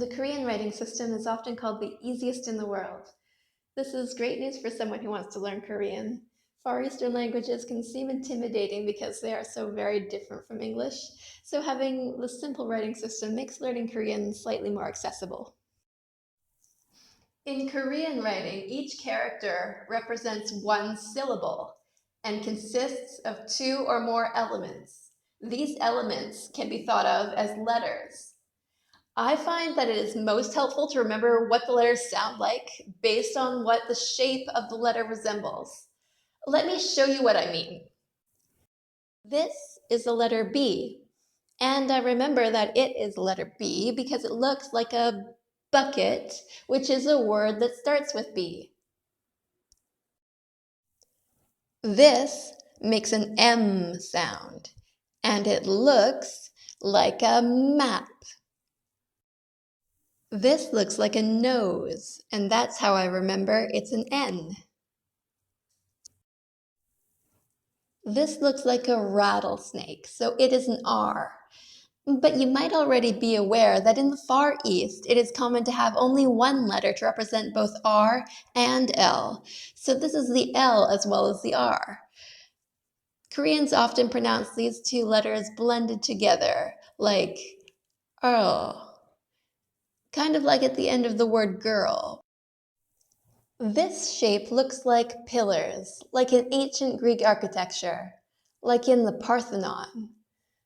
The Korean writing system is often called the easiest in the world. This is great news for someone who wants to learn Korean. Far Eastern languages can seem intimidating because they are so very different from English, so having the simple writing system makes learning Korean slightly more accessible. In Korean writing, each character represents one syllable and consists of two or more elements. These elements can be thought of as letters. I find that it is most helpful to remember what the letters sound like based on what the shape of the letter resembles. Let me show you what I mean. This is the letter B, and I remember that it is the letter B because it looks like a bucket, which is a word that starts with B. This makes an M sound, and it looks like a map. This looks like a nose, and that's how I remember it's an N. This looks like a rattlesnake, so it is an R. But you might already be aware that in the Far East, it is common to have only one letter to represent both R and L. So this is the L as well as the R. Koreans often pronounce these two letters blended together, like Earl, kind of like at the end of the word girl. This shape looks like pillars, like in ancient Greek architecture, like in the Parthenon.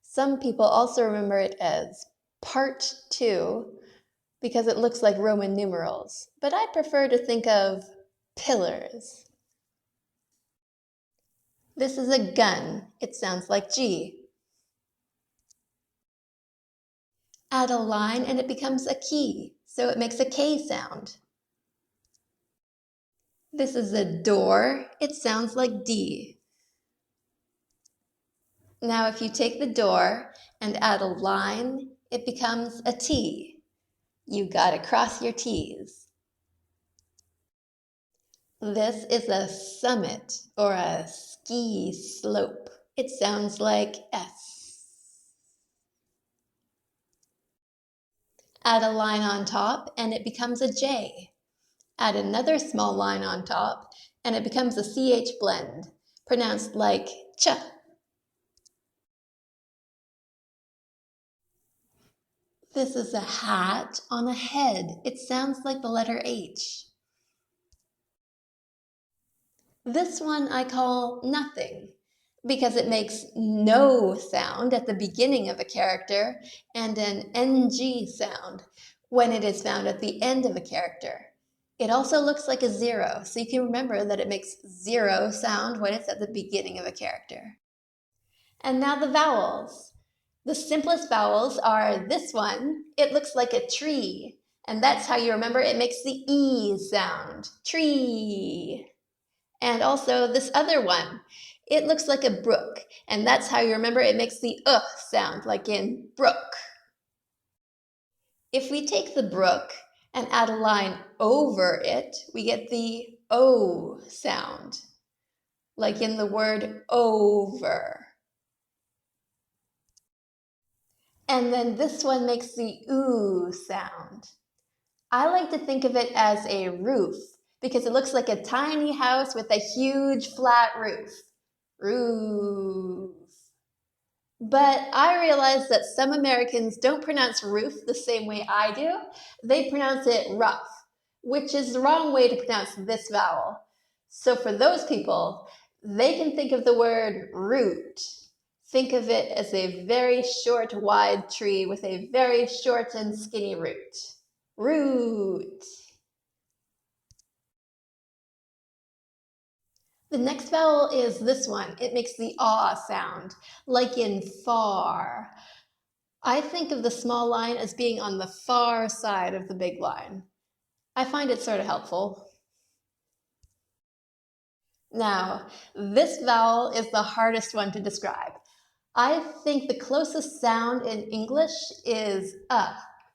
Some people also remember it as part 2 because it looks like Roman numerals, but I prefer to think of pillars. This is a gun. It sounds like G. Add a line and it becomes a key, so it makes a K sound. This is a door. It sounds like D. Now if you take the door and add a line, it becomes a T. You gotta cross your T's. This is a summit or a ski slope. It sounds like S. Add a line on top and it becomes a J. Add another small line on top and it becomes a CH blend, pronounced like ch. This is a hat on a head. It sounds like the letter H. This one I call nothing because it makes no sound at the beginning of a character and an NG sound when it is found at the end of a character. It also looks like a zero, so you can remember that it makes zero sound when it's at the beginning of a character. And now the vowels. The simplest vowels are this one. It looks like a tree, and that's how you remember it makes the E sound, tree. And also this other one, it looks like a brook, and that's how you remember it makes the sound, like in brook. If we take the brook and add a line over it, we get the O sound, like in the word over. And then this one makes the oo sound. I like to think of it as a roof because it looks like a tiny house with a huge flat roof. Roof. But I realize that some Americans don't pronounce roof the same way I do. They pronounce it rough, which is the wrong way to pronounce this vowel. So for those people, they can think of the word root. Think of it as a very short, wide tree with a very short and skinny root. Root. The next vowel is this one. It makes the ah sound, like in far. I think of the small line as being on the far side of the big line. I find it sort of helpful. Now, this vowel is the hardest one to describe. I think the closest sound in English is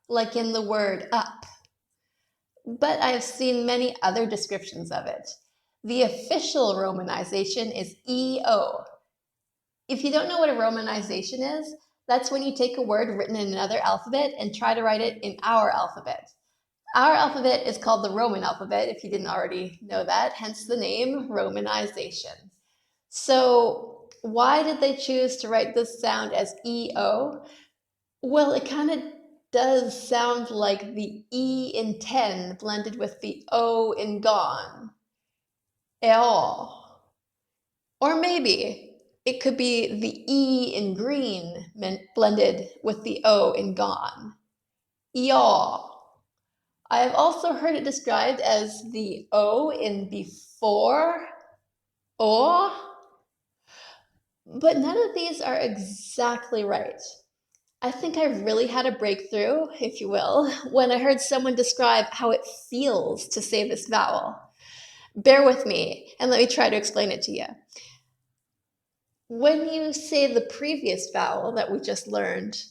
like in the word up. But I have seen many other descriptions of it. The official romanization is EO. If you don't know what a romanization is, That's when you take a word written in another alphabet and try to write it in our alphabet. Our alphabet is called the Roman alphabet, if you didn't already know that, hence the name Romanization. So why did they choose to write this sound as E-O? Well, it kind of does sound like the E in 10 blended with the O in gone. Eol. Or maybe it could be the E in green blended with the O in gone. Eol. I have also heard it described as the O in before, or, but none of these are exactly right. I think I really had a breakthrough, if you will, when I heard someone describe how it feels to say this vowel. Bear with me and let me try to explain it to you. When you say the previous vowel that we just learned,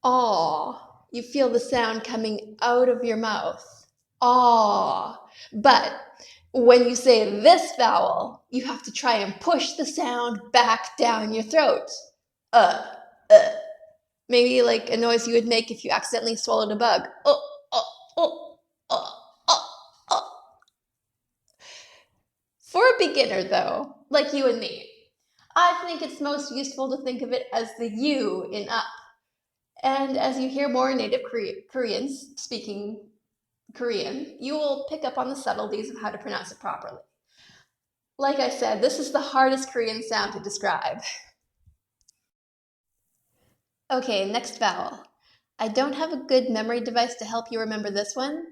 aw, you feel the sound coming out of your mouth. Aw. But when you say this vowel, you have to try and push the sound back down your throat. Uh, uh. Maybe like a noise you would make if you accidentally swallowed a bug. Oh, oh, oh. For a beginner though, like you and me, I think it's most useful to think of it as the U in up. And as you hear more native Koreans speaking Korean, you will pick up on the subtleties of how to pronounce it properly. Like I said, this is the hardest Korean sound to describe. Okay, next vowel. I don't have a good memory device to help you remember this one.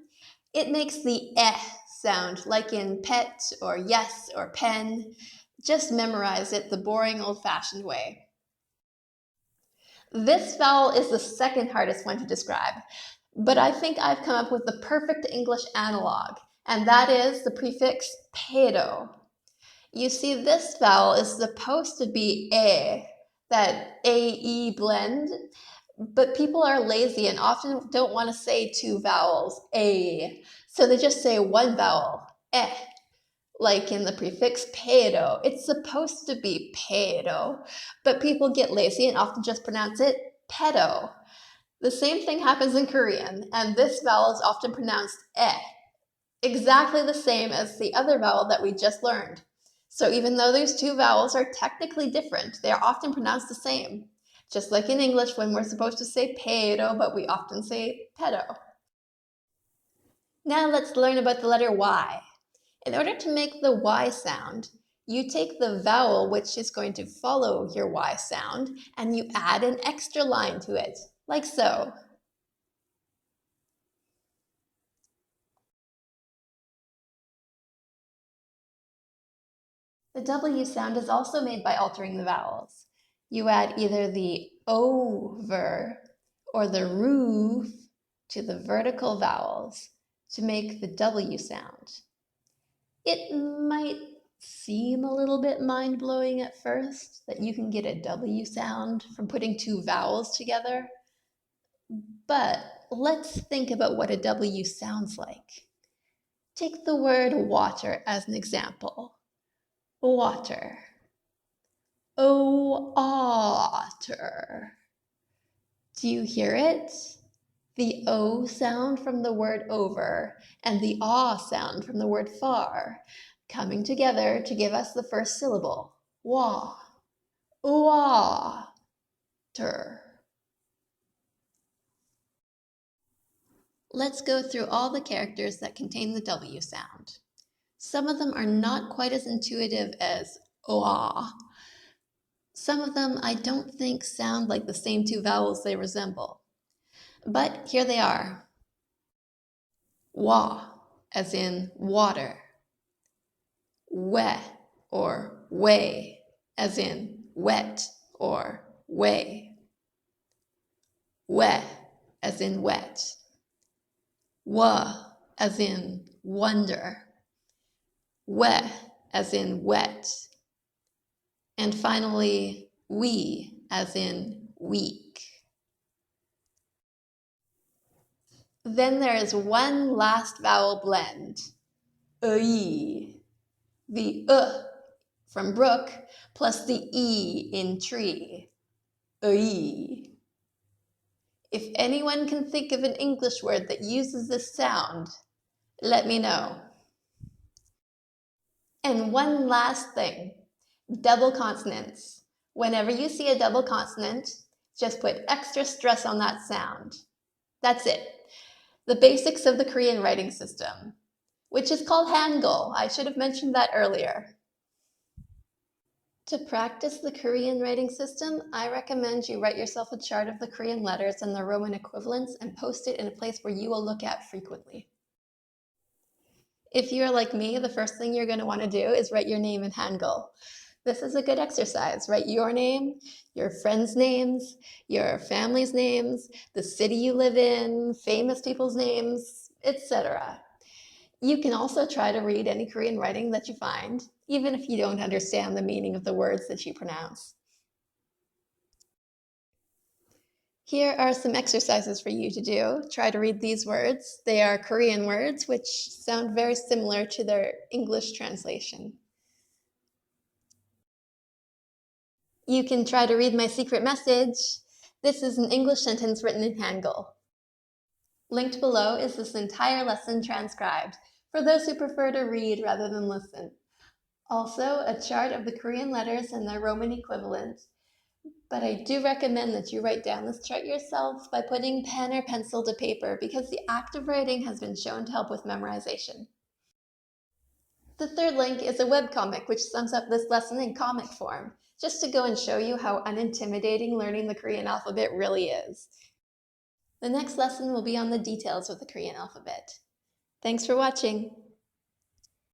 It makes the eh sound, like in pet or yes or pen. Just memorize it the boring old-fashioned way. This vowel is the second hardest one to describe, but I think I've come up with the perfect English analog, and that is the prefix pedo. You see, this vowel is supposed to be that A-E blend, but people are lazy and often don't want to say two vowels, a, so they just say one vowel, eh. Like in the prefix pedo, it's supposed to be pedo, but people get lazy and often just pronounce it pedo. The same thing happens in Korean, and this vowel is often pronounced eh, exactly the same as the other vowel that we just learned. So even though these two vowels are technically different, they are often pronounced the same. Just like in English when we're supposed to say pedo, but we often say pedo. Now let's learn about the letter Y. In order to make the Y sound, you take the vowel which is going to follow your Y sound and you add an extra line to it, like so. The W sound is also made by altering the vowels. You add either the over or the roof to the vertical vowels to make the W sound. It might seem a little bit mind-blowing at first that you can get a W sound from putting two vowels together, but let's think about what a W sounds like. Take the word water as an example. Water. Oh, otter. Do you hear it? The O sound from the word over and the ah sound from the word far coming together to give us the first syllable, wa, water. Let's go through all the characters that contain the W sound. Some of them are not quite as intuitive as oah. Some of them I don't think sound like the same two vowels they resemble. But here they are. Wa, as in water. We, or way, as in wet or way. We, as in wet. Wa, as in wonder. We, as in wet. And finally, we, as in week. Then there is one last vowel blend, ui. The from brook plus the e in tree, ui. If anyone can think of an English word that uses this sound, let me know. And one last thing, double consonants. Whenever you see a double consonant, just put extra stress on that sound. That's it. The basics of the Korean writing system, which is called Hangul. I should have mentioned that earlier. To practice the Korean writing system, I recommend you write yourself a chart of the Korean letters and their Roman equivalents and post it in a place where you will look at frequently. If you're like me, the first thing you're going to want to do is write your name in Hangul. This is a good exercise. Write your name, your friends' names, your family's names, the city you live in, famous people's names, etc. You can also try to read any Korean writing that you find, even if you don't understand the meaning of the words that you pronounce. Here are some exercises for you to do. Try to read these words. They are Korean words, which sound very similar to their English translation. You can try to read my secret message. This is an English sentence written in Hangul. Linked below is this entire lesson transcribed, for those who prefer to read rather than listen. Also, a chart of the Korean letters and their Roman equivalents. But I do recommend that you write down this chart yourself by putting pen or pencil to paper because the act of writing has been shown to help with memorization. The third link is a webcomic which sums up this lesson in comic form, just to go and show you how unintimidating learning the Korean alphabet really is. The next lesson will be on the details of the Korean alphabet. Thanks for watching.